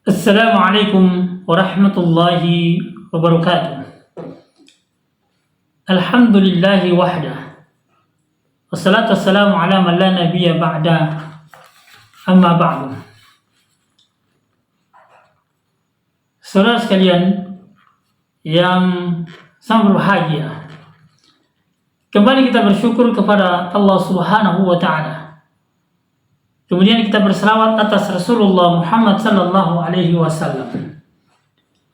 Assalamualaikum warahmatullahi wabarakatuh. Alhamdulillahi wahda. Wassalatu wassalamu ala man la nabiyya ba'da. Amma ba'du. Saudara sekalian yang sangat berbahagia, kembali kita bersyukur kepada Allah Subhanahu wa ta'ala. Kemudian kita berselawat atas Rasulullah Muhammad sallallahu alaihi wasallam.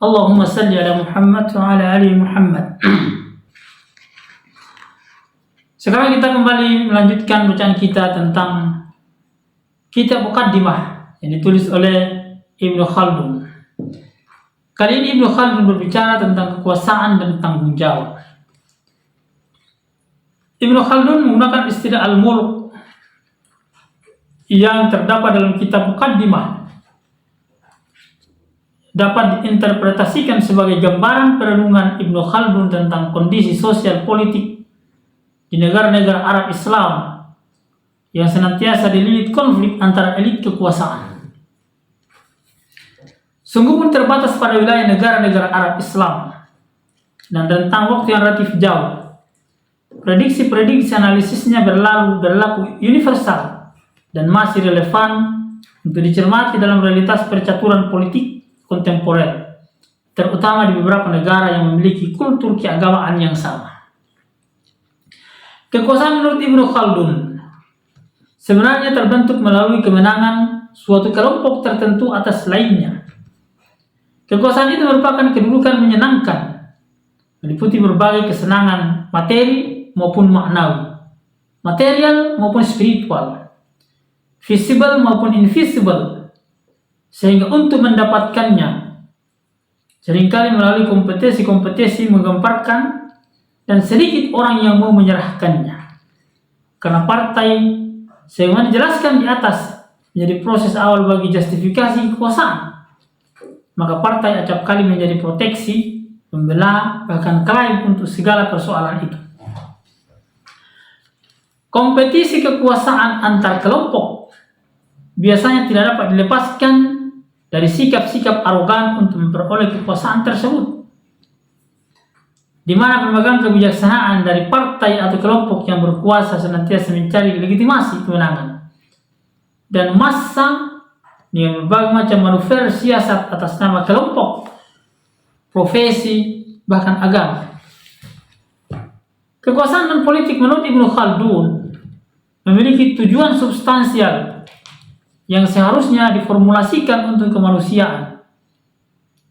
Allahumma salli ala Muhammad wa ala ali Muhammad. Sekarang kita kembali melanjutkan bacaan kita tentang kitab Muqaddimah yang ditulis oleh Ibnu Khaldun. Kali ini Ibnu Khaldun berbicara tentang kekuasaan dan tanggung jawab. Ibnu Khaldun menggunakan istilah al-mulk yang terdapat dalam kitab Muqaddimah dapat diinterpretasikan sebagai gambaran perenungan Ibnu Khaldun tentang kondisi sosial politik di negara-negara Arab Islam yang senantiasa dililit konflik antara elit kekuasaan. Sungguh pun terbatas pada wilayah negara-negara Arab Islam dan rentang waktu yang relatif jauh. Prediksi-prediksi analisisnya berlaku universal dan masih relevan untuk dicermati dalam realitas percaturan politik kontemporer, terutama di beberapa negara yang memiliki kultur keagamaan yang sama. Kekuasaan menurut Ibnu Khaldun sebenarnya terbentuk melalui kemenangan suatu kelompok tertentu atas lainnya. Kekuasaan itu merupakan kedudukan menyenangkan, meliputi berbagai kesenangan materi maupun maknawi, material maupun spiritual, visible maupun invisible, sehingga untuk mendapatkannya seringkali melalui kompetisi menggemparkan dan sedikit orang yang mau menyerahkannya. Karena partai, sebagaimana dijelaskan di atas, menjadi proses awal bagi justifikasi kekuasaan, maka partai acap kali menjadi proteksi, pembela, bahkan klaim untuk segala persoalan itu. Kompetisi kekuasaan antar kelompok biasanya tidak dapat dilepaskan dari sikap-sikap arogan untuk memperoleh kekuasaan tersebut, di mana pemegang kebijaksanaan dari partai atau kelompok yang berkuasa senantiasa mencari legitimasi kemenangan dan massa dengan berbagai macam manuver siasat atas nama kelompok, profesi, bahkan agama. Kekuasaan dan politik menurut Ibnu Khaldun memiliki tujuan substansial yang seharusnya diformulasikan untuk kemanusiaan,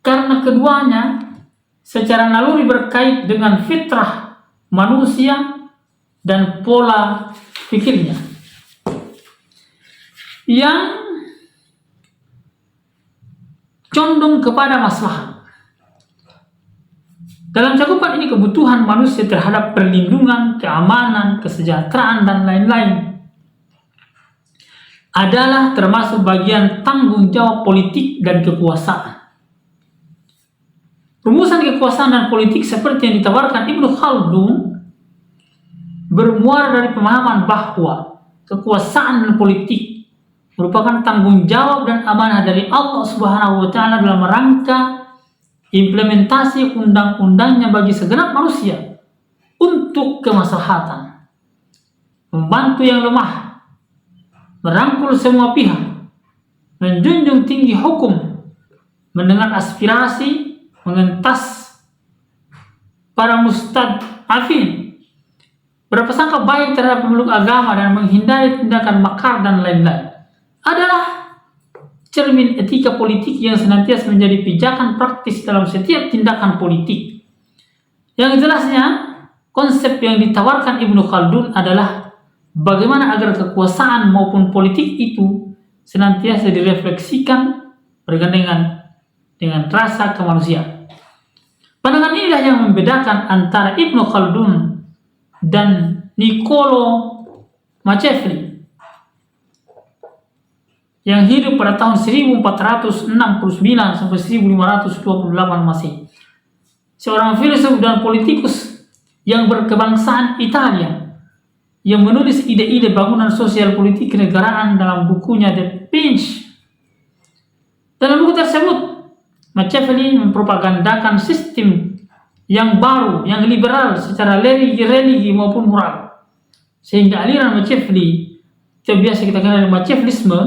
karena keduanya secara naluri berkait dengan fitrah manusia dan pola pikirnya yang condong kepada maslahat. Dalam cakupan ini kebutuhan manusia terhadap perlindungan, keamanan, kesejahteraan, dan lain-lain adalah termasuk bagian tanggung jawab politik dan kekuasaan. Rumusan kekuasaan dan politik seperti yang ditawarkan Ibnu Khaldun bermuara dari pemahaman bahwa kekuasaan dan politik merupakan tanggung jawab dan amanah dari Allah Subhanahu wa ta'ala dalam rangka implementasi undang-undangnya bagi segenap manusia untuk kemaslahatan, membantu yang lemah, merangkul semua pihak, menjunjung tinggi hukum, mendengar aspirasi, mengentas para mustad'afin, berprasangka baik terhadap pemeluk agama, dan menghindari tindakan makar dan lain-lain, adalah cermin etika politik yang senantiasa menjadi pijakan praktis dalam setiap tindakan politik. Yang jelasnya, konsep yang ditawarkan Ibnu Khaldun adalah bagaimana agar kekuasaan maupun politik itu senantiasa direfleksikan bergandengan dengan rasa kemanusiaan. Pandangan inilah yang membedakan antara Ibnu Khaldun dan Niccolo Machiavelli yang hidup pada tahun 1469 sampai 1528 Masehi. Seorang filsuf dan politikus yang berkebangsaan Italia yang menulis ide-ide bangunan sosial politik kenegaraan dalam bukunya The Pinch. Dalam buku tersebut, Machiavelli mempropagandakan sistem yang baru, yang liberal secara religi maupun moral. Sehingga aliran Machiavelli, yang biasa kita kenal dengan Machiavellisme,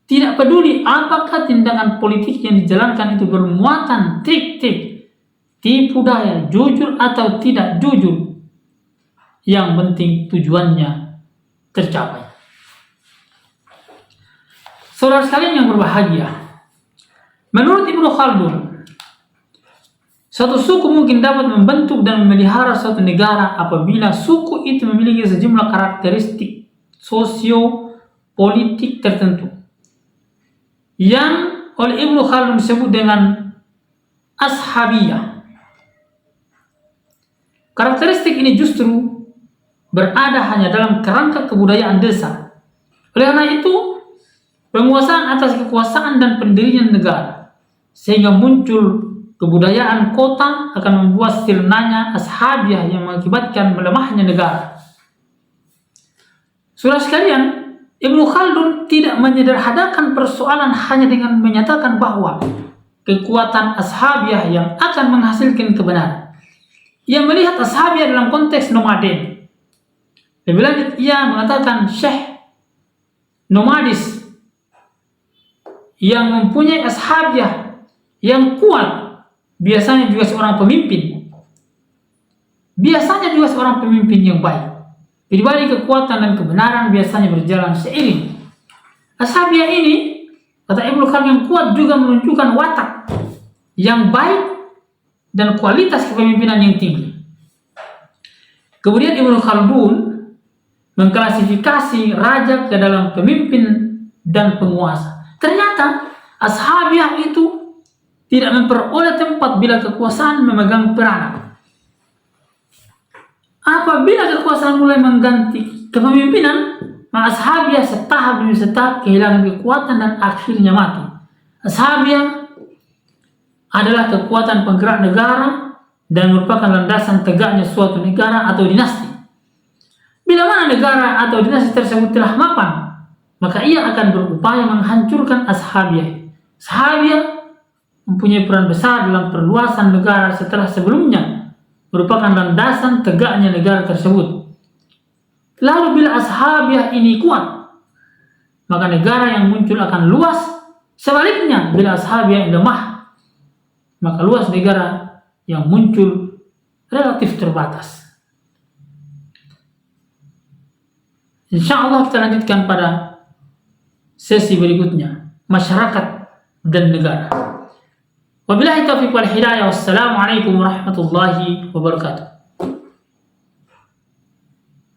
tidak peduli apakah tindakan politik yang dijalankan itu bermuatan trik-trik, tipu daya, jujur atau tidak jujur. Yang penting tujuannya tercapai. Saudara sekalian yang berbahagia, menurut Ibnu Khaldun, suatu suku mungkin dapat membentuk dan memelihara suatu negara apabila suku itu memiliki sejumlah karakteristik sosio-politik tertentu yang oleh Ibnu Khaldun disebut dengan ashabiyah. Karakteristik ini justru berada hanya dalam kerangka kebudayaan desa. Oleh karena itu, penguasaan atas kekuasaan dan pendirian negara, sehingga muncul kebudayaan kota akan membuat sirnanya ashabiyah yang mengakibatkan melemahnya negara. Saudara sekalian, Ibnu Khaldun tidak menyederhanakan persoalan hanya dengan menyatakan bahwa kekuatan ashabiyah yang akan menghasilkan kebenaran. Ia melihat ashabiyah dalam konteks nomaden. Lebih lanjut, ia mengatakan syekh nomadis yang mempunyai ashabiyah yang kuat biasanya juga seorang pemimpin. Biasanya juga seorang pemimpin yang baik. Di balik kekuatan dan kebenaran biasanya berjalan seiring. Ashabiyah ini, kata Ibnu Khaldun, yang kuat juga menunjukkan watak yang baik dan kualitas kepemimpinan yang tinggi. Kemudian Ibnu Khaldun mengklasifikasi raja ke dalam pemimpin dan penguasa. Ternyata ashabiyah itu tidak memperoleh tempat bila kekuasaan memegang peranan. Apabila kekuasaan mulai mengganti kepemimpinan, maka ashabiyah setahap demi setahap kehilangan kekuatan dan akhirnya mati. Ashabiyah adalah kekuatan penggerak negara dan merupakan landasan tegaknya suatu negara atau dinasti. Bila mana negara atau dinasti tersebut telah mapan, maka ia akan berupaya menghancurkan ashabiyah. Ashabiyah mempunyai peran besar dalam perluasan negara setelah sebelumnya merupakan landasan tegaknya negara tersebut. Lalu bila ashabiyah ini kuat, maka negara yang muncul akan luas. Sebaliknya, bila ashabiyah yang lemah, maka luas negara yang muncul relatif terbatas. Insya Allah kita lanjutkan pada sesi berikutnya, masyarakat dan negara. Wabillahi taufiq wal hidayah. Wassalamualaikum warahmatullahi wabarakatuh.